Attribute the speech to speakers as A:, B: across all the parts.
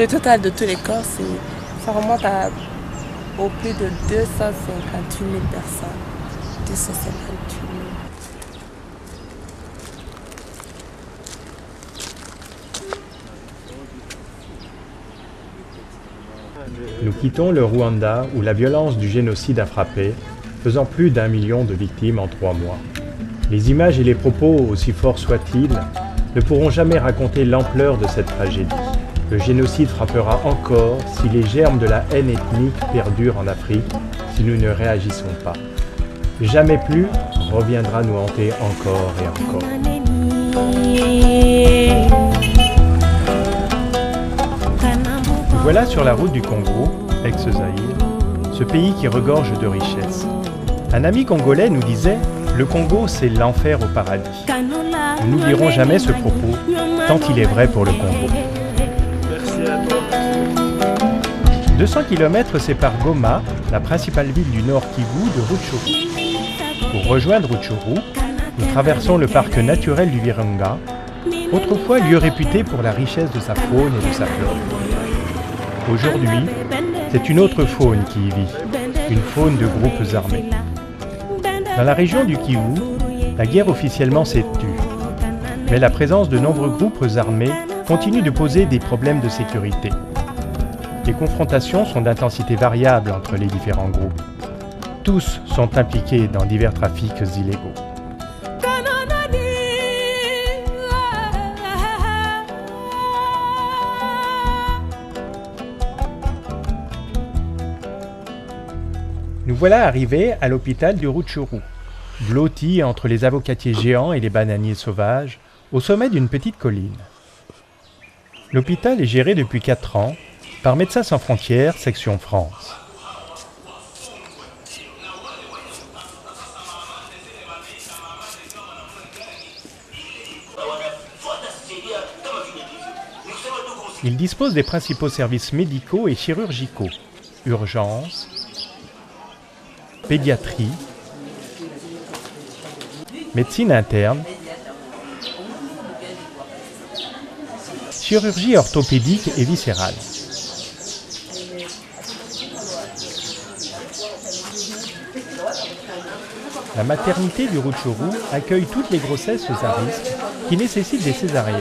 A: Le total de tous les corps, ça remonte au plus de 258 000 personnes. 258 000.
B: Nous quittons le Rwanda où la violence du génocide a frappé, faisant plus d'1 million de victimes en 3 mois. Les images et les propos, aussi forts soient-ils, ne pourront jamais raconter l'ampleur de cette tragédie. Le génocide frappera encore si les germes de la haine ethnique perdurent en Afrique, si nous ne réagissons pas. Jamais plus reviendra nous hanter encore et encore. Nous voilà sur la route du Congo, ex-Zaïre, ce pays qui regorge de richesses. Un ami congolais nous disait « Le Congo, c'est l'enfer au paradis ». Nous n'oublierons jamais ce propos, tant il est vrai pour le Congo. 200 km séparent Goma, la principale ville du Nord Kivu, de Rutshuru. Pour rejoindre Rutshuru, nous traversons le parc naturel du Virunga, autrefois lieu réputé pour la richesse de sa faune et de sa flore. Aujourd'hui, c'est une autre faune qui y vit, une faune de groupes armés. Dans la région du Kivu, la guerre officiellement s'est tue, mais la présence de nombreux groupes armés continue de poser des problèmes de sécurité. Les confrontations sont d'intensité variable entre les différents groupes. Tous sont impliqués dans divers trafics illégaux. Nous voilà arrivés à l'hôpital du Rutshuru, blotti entre les avocatiers géants et les bananiers sauvages, au sommet d'une petite colline. L'hôpital est géré depuis 4 ans par Médecins sans frontières, section France. Il dispose des principaux services médicaux et chirurgicaux, urgences, pédiatrie, médecine interne, chirurgie orthopédique et viscérale. La maternité du Rutshuru accueille toutes les grossesses à risque qui nécessitent des césariennes.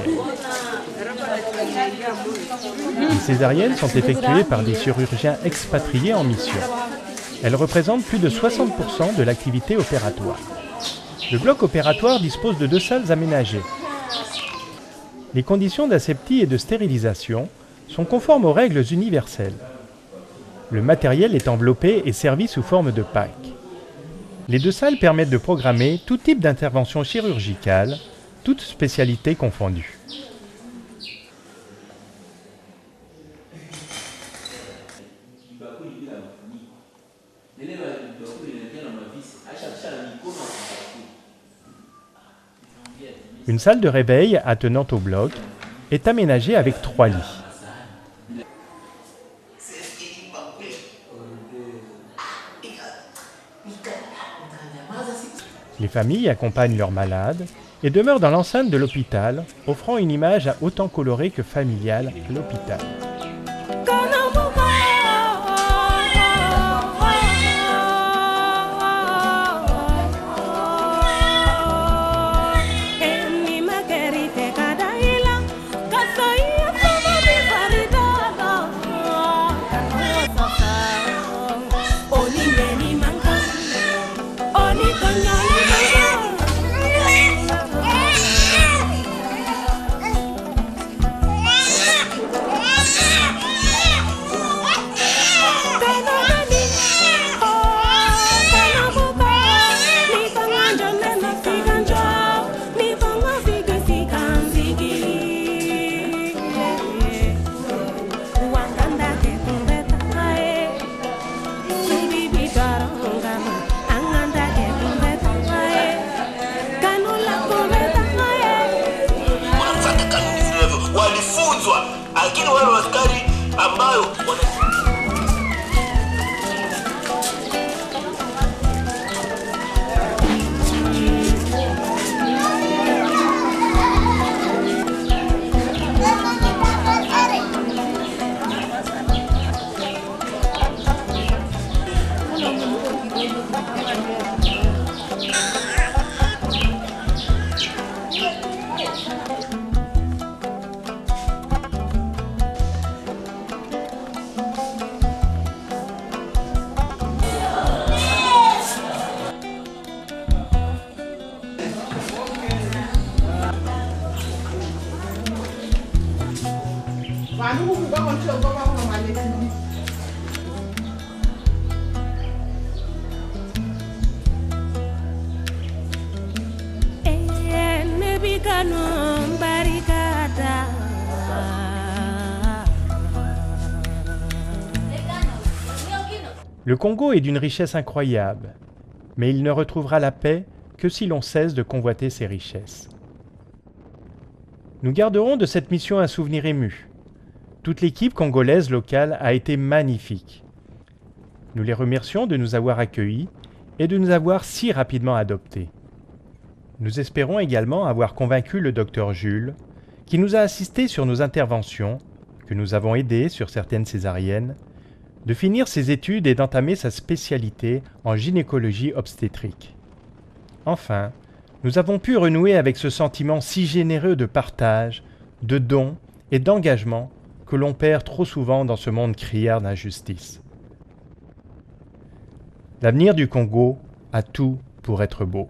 B: Les césariennes sont effectuées par des chirurgiens expatriés en mission. Elles représentent plus de 60% de l'activité opératoire. Le bloc opératoire dispose de 2 salles aménagées. Les conditions d'aseptie et de stérilisation sont conformes aux règles universelles. Le matériel est enveloppé et servi sous forme de pack. Les 2 salles permettent de programmer tout type d'intervention chirurgicale, toutes spécialités confondues. Une salle de réveil attenante au bloc est aménagée avec 3 lits. Les familles accompagnent leurs malades et demeurent dans l'enceinte de l'hôpital, offrant une image autant colorée que familiale à l'hôpital. Le Congo est d'une richesse incroyable, mais il ne retrouvera la paix que si l'on cesse de convoiter ses richesses. Nous garderons de cette mission un souvenir ému. Toute l'équipe congolaise locale a été magnifique. Nous les remercions de nous avoir accueillis et de nous avoir si rapidement adoptés. Nous espérons également avoir convaincu le docteur Jules, qui nous a assistés sur nos interventions, que nous avons aidé sur certaines césariennes, de finir ses études et d'entamer sa spécialité en gynécologie obstétrique. Enfin, nous avons pu renouer avec ce sentiment si généreux de partage, de don et d'engagement que l'on perd trop souvent dans ce monde criard d'injustice. L'avenir du Congo a tout pour être beau.